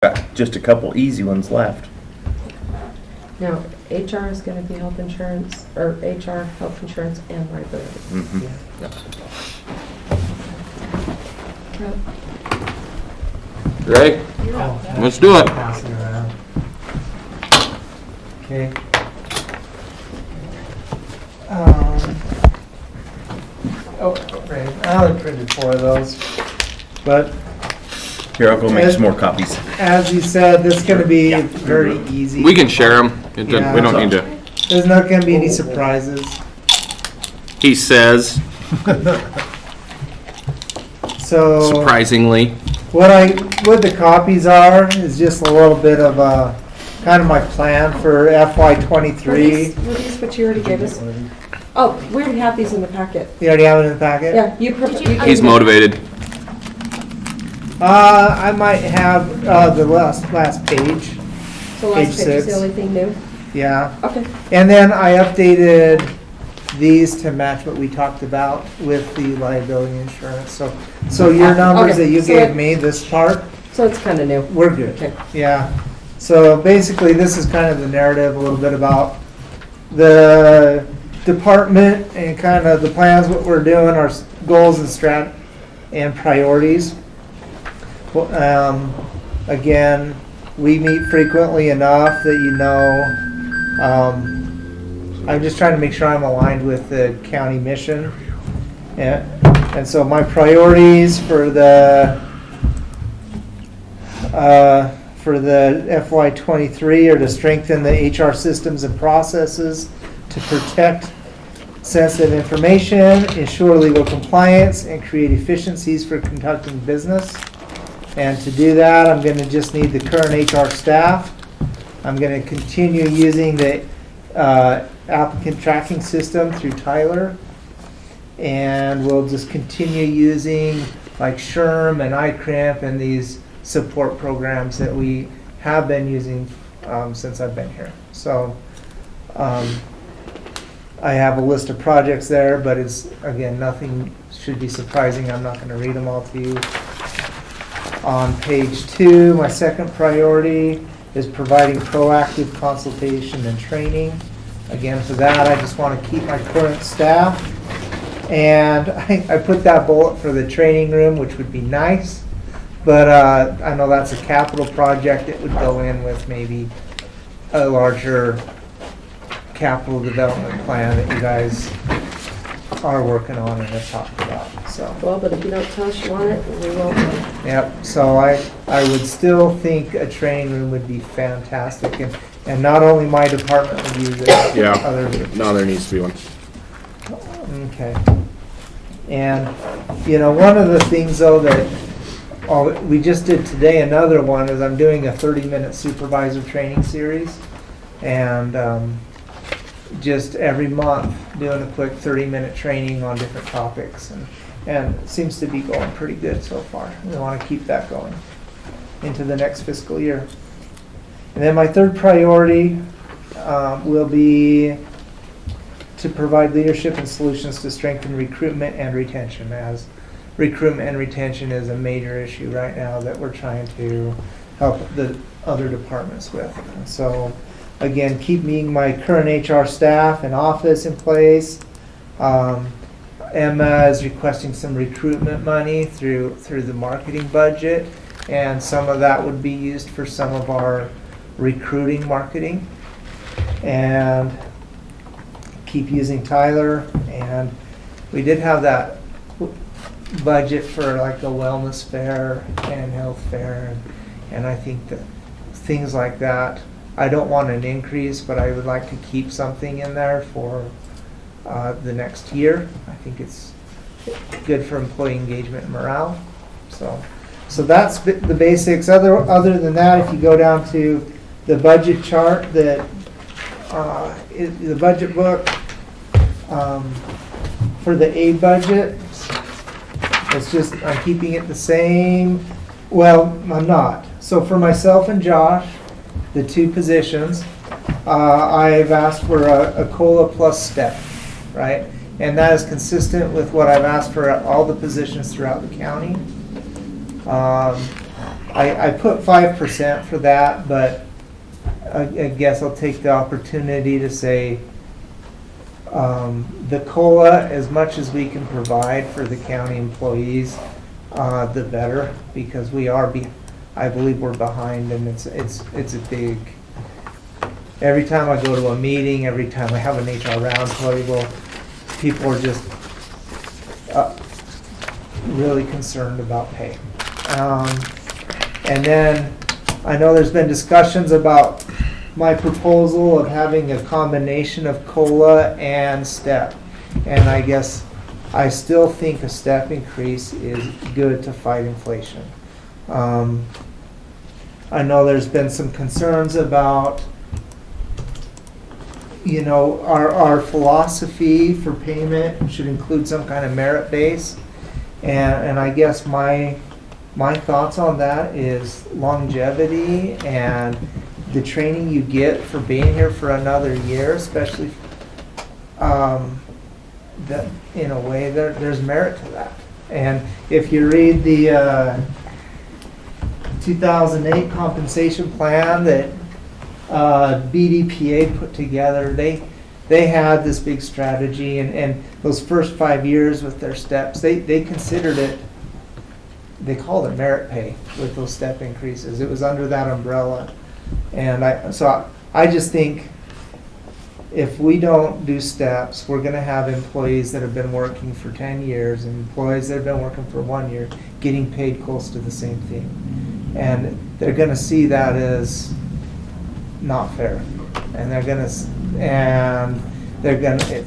Got just a couple easy ones left. Now, HR is going to be health insurance, or HR, health insurance, and liability. Mm-hmm. Yep. Ready? Oh, Let's do it. pass it around. Okay. Oh, right. I only printed 4 of those. But Here, I'll go make some more copies. as you said, this is going to be very easy. We can share them. We don't need to. There's not going to be any surprises. He says, So surprisingly. what the copies are is just a little bit of kind of my plan for FY23. Were these what you already gave us? Oh, we already have these in the packet. You already have it in the packet? Yeah, you He's motivated. I might have the last page. So page last page is 6. the only thing new? Yeah. Okay. And then I updated these to match what we talked about with the liability insurance. So your numbers Okay, that you so gave me, this part, So it's kind of new. we're good. Okay. Yeah. So basically, this is kind of the narrative, a little bit about the department and kind of the plans, what we're doing, our goals and priorities. Again, we meet frequently enough that you know. I'm just trying to make sure I'm aligned with the county mission. And so my priorities for the FY23 are to strengthen the HR systems and processes to protect sensitive information, ensure legal compliance, and create efficiencies for conducting business. And to do that, I'm going to just need the current HR staff. I'm going to continue using the applicant tracking system through Tyler. And we'll just continue using like SHRM and iCrimp and these support programs that we have been using since I've been here. So I have a list of projects there, but it's, again, nothing should be surprising. I'm not going to read them all to you. On page 2, my second priority is providing proactive consultation and training. Again, for that, I just want to keep my current staff. And I put that bullet for the training room, which would be nice. But I know that's a capital project. It would go in with maybe a larger capital development plan that you guys are working on and have talked about. So. Well, but if you don't tell us you want it, we won't. Yep. So I would still think a training room would be fantastic, and not only my department would use it. Yeah. No, there needs to be one. Okay. And one of the things though that we just did today, another one is I'm doing a 30-minute supervisor training series, and just every month doing a quick 30-minute training on different topics, and it seems to be going pretty good so far. We want to keep that going into the next fiscal year. And then my third priority will be to provide leadership and solutions to strengthen recruitment and retention, as recruitment and retention is a major issue right now that we're trying to help the other departments with. And so again, keep meeting my current HR staff and office in place. Emma is requesting some recruitment money through the marketing budget, and some of that would be used for some of our recruiting marketing. And keep using Tyler, and we did have that budget for like a wellness fair and health fair, and I think that things like that, I don't want an increase, but I would like to keep something in there for the next year. I think it's good for employee engagement and morale. So that's the basics. Other than that, if you go down to the budget chart, that the budget book for the A budget, it's just I'm keeping it the same. Well, I'm not. So for myself and Josh, the 2 positions, I've asked for a COLA plus step, right? And that is consistent with what I've asked for all the positions throughout the county. I put 5% for that, but I guess I'll take the opportunity to say, the COLA, as much as we can provide for the county employees, the better, because we are, I believe we're behind, and it's a big, every time I go to a meeting, every time I have an HR roundtable, people are just really concerned about pay. And then I know there's been discussions about my proposal of having a combination of COLA and step. And I guess I still think a step increase is good to fight inflation. I know there's been some concerns about, you know, our philosophy for payment should include some kind of merit base. And I guess my thoughts on that is longevity and the training you get for being here for another year, especially that in a way there's merit to that. And if you read the 2008 compensation plan that BDPA put together, they had this big strategy, and those first 5 years with their steps, they considered it, they called it merit pay with those step increases. It was under that umbrella. And I just think if we don't do steps, we're going to have employees that have been working for 10 years and employees that have been working for 1 year getting paid close to the same thing. And they're going to see that as not fair. And they're going to,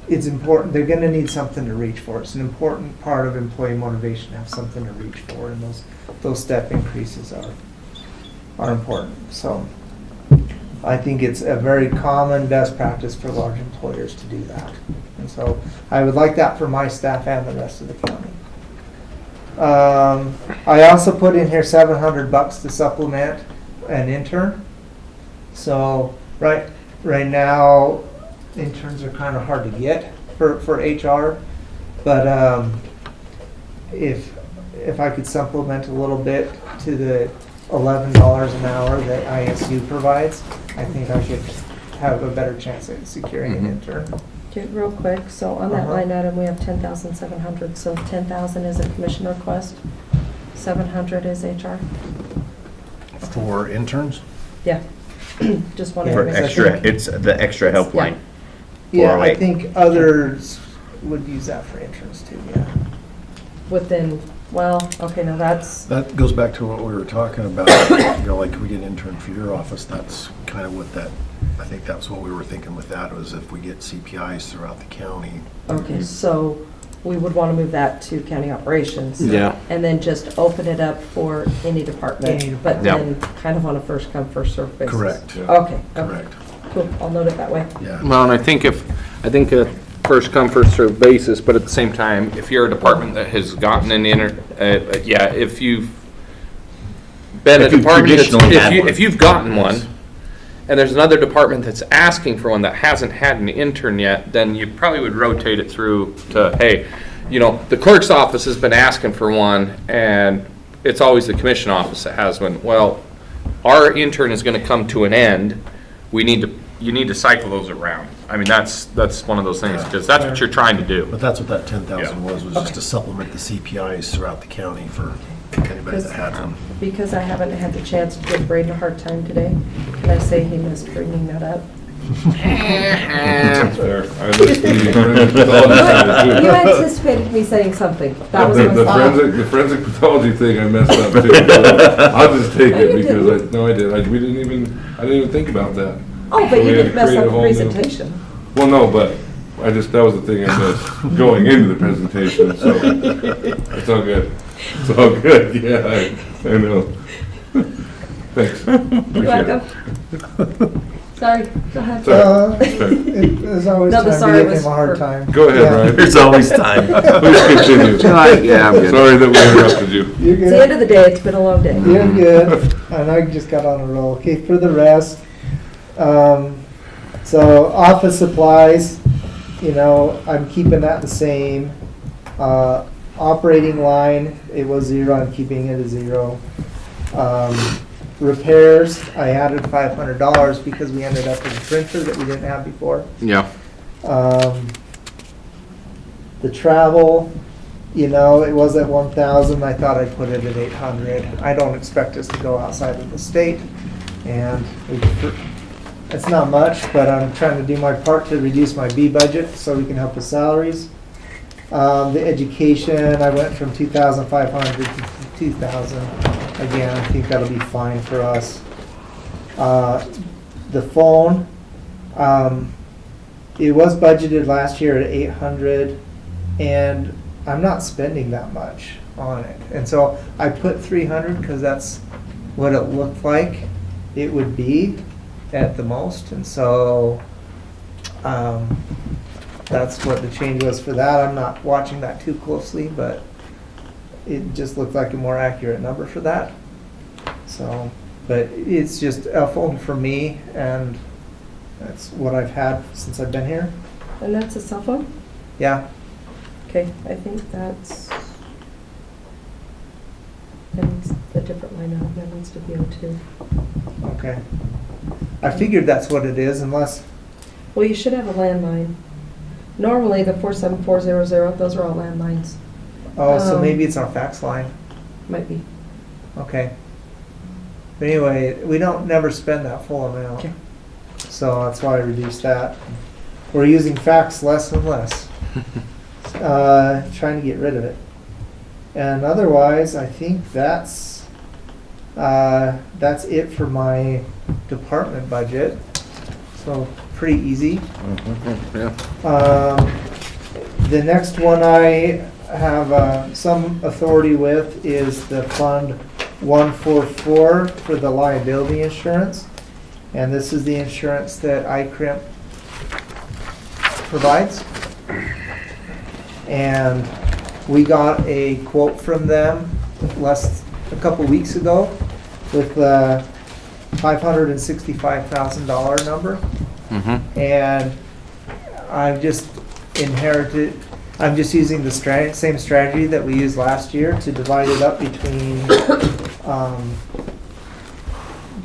it's important, they're going to need something to reach for. It's an important part of employee motivation to have something to reach for, and those step increases are important. So I think it's a very common best practice for large employers to do that. And so I would like that for my staff and the rest of the county. I also put in here $700 to supplement an intern. So right now, interns are kind of hard to get for HR, but if I could supplement a little bit to the $11 an hour that ISU provides, I think I could have a better chance at securing an intern. Okay, real quick, so on that line item, we have 10,700, so 10,000 is a commission request, 700 is HR? For interns? Yeah, just wanted to For make extra, sure. it's the extra help line. Yeah, I 408. think others would use that for interns too, yeah. Within, well, okay, now that's, That goes back to what we were talking about, you know, like we get an intern for your office, that's kind of what that, I think that's what we were thinking with that, was if we get CPIs throughout the county. okay, so we would want to move that to county operations. Yeah. And then just open it up for any department. Any But department. then kind of on a first come, first served basis. Correct. Okay, okay, Correct, cool, I'll note it that way. yeah. Well, and I think a first come, first served basis, but at the same time, if you're a department that has gotten an if you've been a If you've department, traditionally had one. if you've gotten one, and there's another department that's asking for one that hasn't had an intern yet, then you probably would rotate it through to, hey, you know, the clerk's office has been asking for one, and it's always the commission office that has one. Well, our intern is gonna come to an end, you need to cycle those around. I mean, that's one of those things, because that's what you're trying to do. But that's what that 10,000 Yeah. was just to supplement the CPIs throughout the county for anybody that had them. Because I haven't had the chance to give Braden a hard time today, can I say he missed bringing that up? That's fair. I listened to the forensic pathology side of it, You too. anticipated me saying something, that was my The thought. forensic pathology thing I messed up too. I'll just take No, it you because I did. I didn't even think about that. Oh, but So you we had didn't to mess create up a the whole new- presentation. Well, no, but that was the thing I missed going into the presentation, so it's all good. It's all good, yeah, I know. Thanks. You're Appreciate it. welcome. Sorry, go ahead. There's always No, the time to sorry give was him a hard for- time. Go ahead, Yeah. Ryan. There's always time. Please continue. Yeah, I'm good. Sorry that we interrupted you. You're It's the end good. of the day, it's been a long day. You're good. And I just got on a roll. Okay, for the rest, so office supplies, you know, I'm keeping that the same. Operating line, it was 0, I'm keeping it at 0. Repairs, I added $500 because we ended up with a printer that we didn't have before. Yeah. The travel, you know, it was at 1,000, I thought I'd put it at 800. I don't expect us to go outside of the state, and it's not much, but I'm trying to do my part to reduce my B budget so we can help with salaries. The education, I went from 2,500 to 2,000. Again, I think that'll be fine for us. The phone, it was budgeted last year at 800, and I'm not spending that much on it. And so I put 300 because that's what it looked like it would be at the most. And so that's what the change was for that. I'm not watching that too closely, but it just looked like a more accurate number for that. So, but it's just a phone for me, and that's what I've had since I've been here. And that's a cell phone? Yeah. Okay, I think that's, that needs a different line item, that needs to be O2. Okay. I figured that's what it is, unless, Well, you should have a landline. Normally, the 47400, those are all landlines. oh, so maybe it's our fax line. Might be. Okay. But anyway, we don't never spend that full amount. Okay. So that's why I reduced that. We're using fax less and less. Trying to get rid of it. And otherwise, I think that's it for my department budget. So pretty easy. Yeah. The next one I have some authority with is the Fund 144 for the liability insurance. And this is the insurance that iCrimp provides. And we got a quote from them a couple weeks ago with the $565,000 number. Mm-hmm. And I've just I'm just using the same strategy that we used last year to divide it up between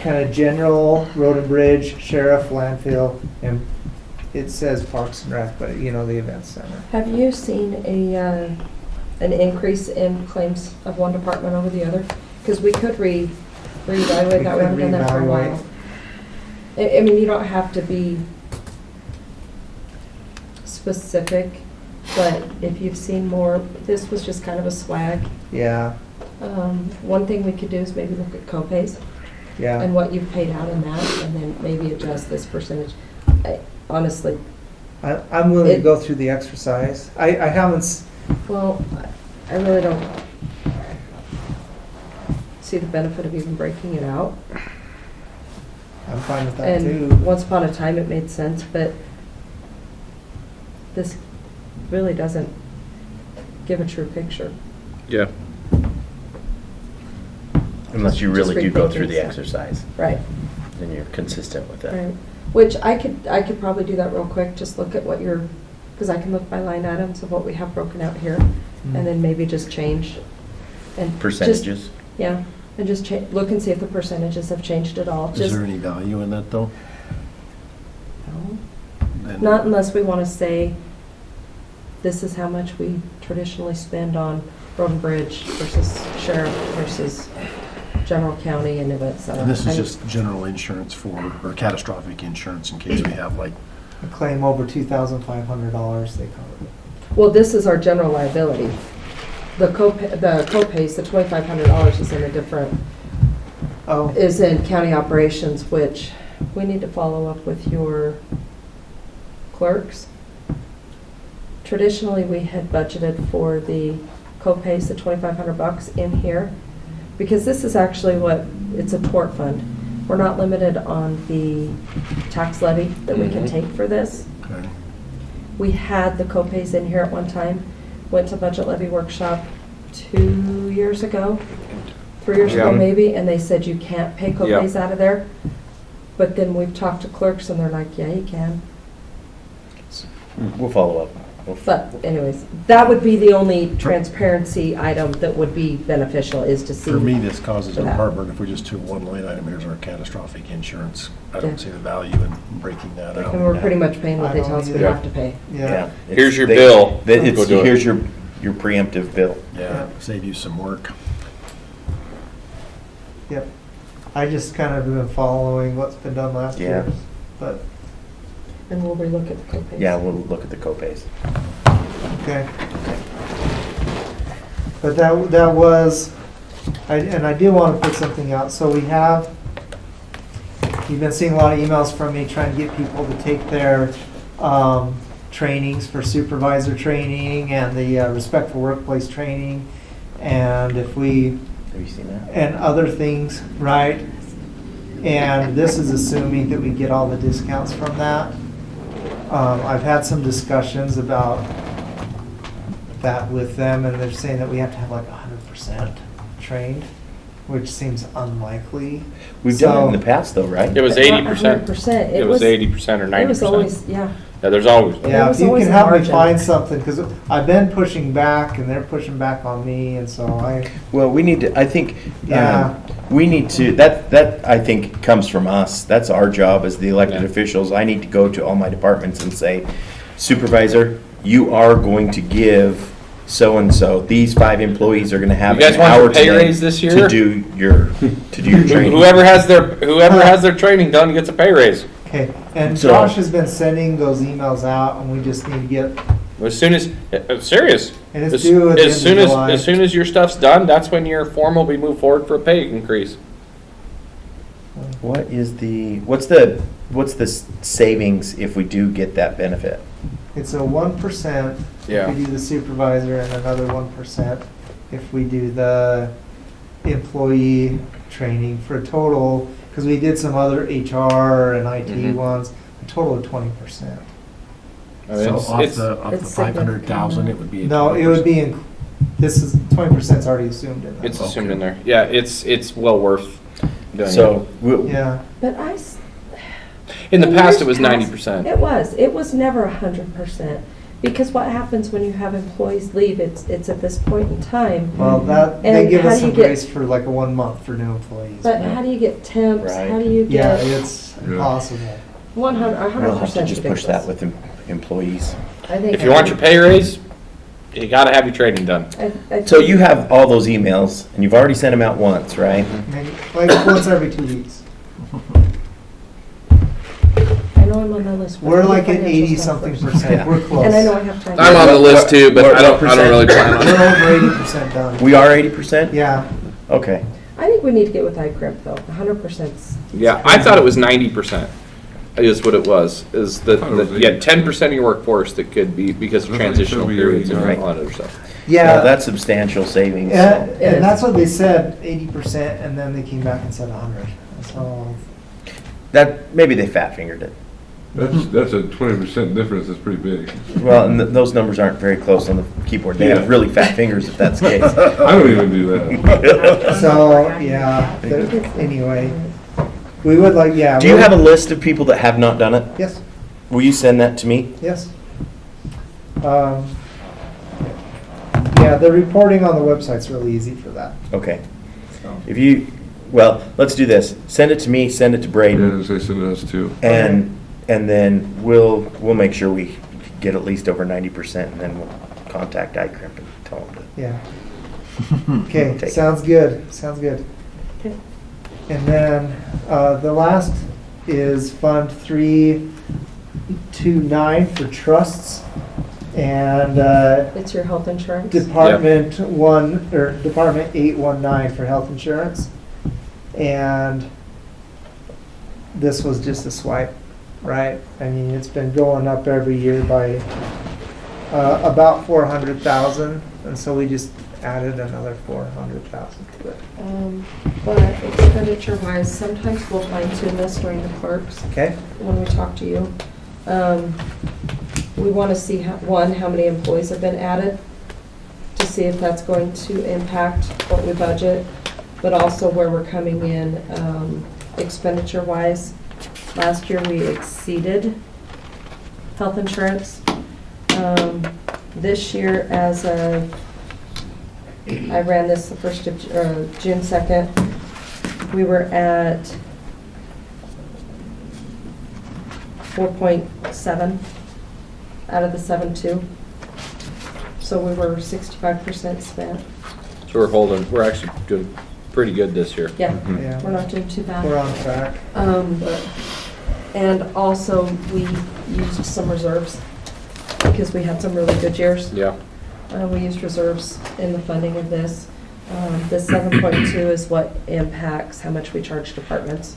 kind of general, road and bridge, sheriff, landfill, and it says Parks and Rec, but you know, the event center. Have you seen an increase in claims of one department over the other? Because we could reevaluate that, we haven't done that for a while. I mean, you don't have to be specific, but if you've seen more, this was just kind of a swag. Yeah, One thing we could do is maybe look at co-pays yeah. and what you've paid out in that, and then maybe adjust this percentage. Honestly, I'm willing to go through the exercise. I haven't, well, I really don't see the benefit of even breaking it out. I'm fine with that too. And once upon a time, it made sense, but this really doesn't give a true picture. Yeah. Unless you Just really do go rethinking through the stuff. exercise, Right, then you're consistent with it. right. Which I could probably do that real quick, just look at what you're, because I can look by line items of what we have broken out here, and then maybe just change. And just- Percentages? Yeah, and just look and see if the percentages have changed at all. Is Just there any value in that, though? no. Then- Not unless we want to say, this is how much we traditionally spend on road and bridge versus sheriff versus general county and event center. And this is just general insurance or catastrophic insurance in case we have like, a claim over $2,500, they cover it. Well, this is our general liability. The co-pays, the $2,500 is in a different, Oh, is in county operations, which we need to follow up with your clerks. Traditionally, we had budgeted for the co-pays, the $2,500 in here, because this is actually it's a tort fund. We're not limited on the tax levy that we can take for this. okay, We had the co-pays in here at one time, went to budget levy workshop 2 years ago, 3 years ago Yeah. maybe, and they said you can't pay co-pays out of there. But then we've talked to clerks and they're like, yeah, you can. We'll follow up But anyways, that would be the only transparency item that would be beneficial, is to see. For me, this causes for a that. heartburn if we just do one line item, here's our catastrophic insurance. I Yeah. don't see the value in breaking that out. And we're pretty much paying what I they don't tell us we either. have to pay. Yeah. Here's your They- bill. that Go It's, do it. here's your preemptive bill. Yeah, save you some work. Yep. I just kind of been following what's been done last year, Yeah. but, And we'll relook at the copays. Yeah, we'll look at the copays. okay. But that was, and I do want to put something out. So you've been seeing a lot of emails from me trying to get people to take their trainings for supervisor training and the respectful workplace training. And if we, Have you seen that? and other things, right? And this is assuming that we get all the discounts from that. I've had some discussions about that with them, and they're saying that we have to have like 100% trained, which seems unlikely. We've done it So- in the past though, right? It was But not 80%. 100%. It was 80% or 90%. It was always, yeah. Yeah, there's always. There Yeah, was if you always can a help me margin. find something, because I've been pushing back, and they're pushing back on me, and so Well, we need to, I think, Yeah. we need to, that I think comes from us. That's our job as the elected Yeah. officials. I need to go to all my departments and say, supervisor, you are going to give so-and-so, these 5 employees are gonna have You guys an want hour your pay today raise this year? to do your training. Whoever has their training done gets a pay raise. okay. And So- Josh has been sending those emails out, and we just need to get, As soon as, serious. and it's As due at the end as of soon as, July. as soon as your stuff's done, that's when your form will be moved forward for a pay increase. What's the savings if we do get that benefit? It's a 1% Yeah. if we do the supervisor, and another 1% if we do the employee training, for a total, because we did some other HR and IT Mhm. ones, a total of 20%. I mean, So it's- off it's- the it's 500,000, it would be. No, it would be, this is, 20% is already assumed in that. It's assumed in there. Yeah, it's well worth doing it. So, we'll, Yeah, But In the past, years it was past, 90%. It was never 100%. Because what happens when you have employees leave, it's at this point in time. well, that, they And give how us do you some get- grace for like a 1 month for new employees. But how do you get temps? Right. How do you Yeah, get it's Yeah. impossible. 100%? we'll have to just push that with employees. I think. If you want your pay raise, you gotta have your training done. I So think- you have all those emails, and you've already sent them out once, right? Maybe, like once every 2 weeks. I know I'm on the list. but We're I like need at financial 80 stuff something first. percent, Yeah. we're close. And I know I have time. I'm on the list too, but I don't really plan on it. We're over 80% done. We are 80%? Yeah, Okay. I think we need to get with iCrimp though, 100%. Yeah, I thought it was 90%. Is what it was. Is I thought it was that you had 10% of your workforce that could be because of I thought it transitional should be periods and 89. a lot of other stuff. Well, yeah. that's substantial savings. And, so- is. and that's what they said, 80%, and then they came back and said 100. So, That, maybe they fat fingered it. That's a 20% difference, that's pretty big. Well, and those numbers aren't very close on the keyboard. They have Yeah. really fat fingers if that's the case. I don't even do that. so yeah, anyway, we would like, yeah. Do you have a list of people that have not done it? Yes, Will you send that to me? yes. Yeah, the reporting on the website's really easy for that. Okay. So. If you, well, let's do this. Send it to me, send it to Yeah, Braden, they send us too. and then we'll make sure we get at least over 90%, and then we'll contact iCrimp and tell them to. Yeah. Okay, Take it. sounds good, sounds good. Okay. And then, the last is Fund 329 for trusts. And, It's your health insurance? Department 819 for health insurance. And this was just a swipe, right? I mean, it's been going up every year by, about 400,000, and so we just added another 400,000 to it. But expenditure wise, sometimes we'll fine tune this during the clerks Okay? when we talk to you. We want to see, how many employees have been added, to see if that's going to impact what we budget, but also where we're coming in expenditure wise. Last year, we exceeded health insurance. This year, as of, I ran this the first of, June 2nd, we were at 4.7 out of the 7.2. So we were 65% spent. So we're actually doing pretty good this year. Yeah, Yeah. we're not doing too bad. We're on track. And also, we used some reserves because we had some really good years. Yeah. We used reserves in the funding of this. This 7.2 is what impacts how much we charge departments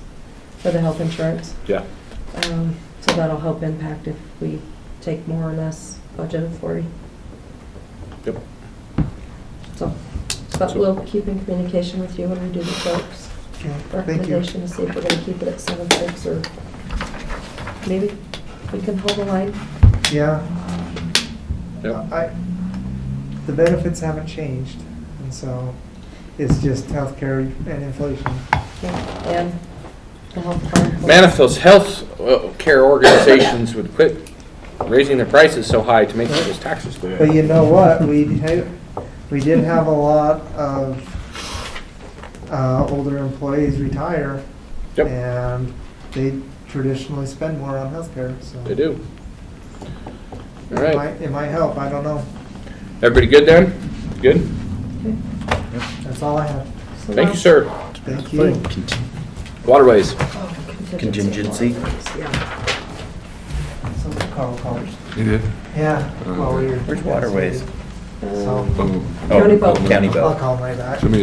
for the health insurance. Yeah. So that'll help impact if we take more or less budget authority. Yep. So, but we'll keep in communication with you when we do the quotes. Okay, Thank you. Recommendation to see if we're gonna keep it at 7.6 or maybe we can hold the line. Yeah. Yep. The benefits haven't changed, and so it's just healthcare and inflation. And the health department. Man, if those health care organizations would quit raising their prices so high to make those taxes go But up. you know what? We did have a lot of older employees retire, Yep. and they traditionally spend more on healthcare. So They do. All right. It might help. I don't know. Everybody good then? Good? Okay. That's all I have. So Thank now- you, sir. Thank you. Waterways. Oh, Contingency. Yeah. So Carl called. You did? Yeah. While we were- Where's Waterways? So Oh. Oh, County boat. County I'll boat. call my back. Somebody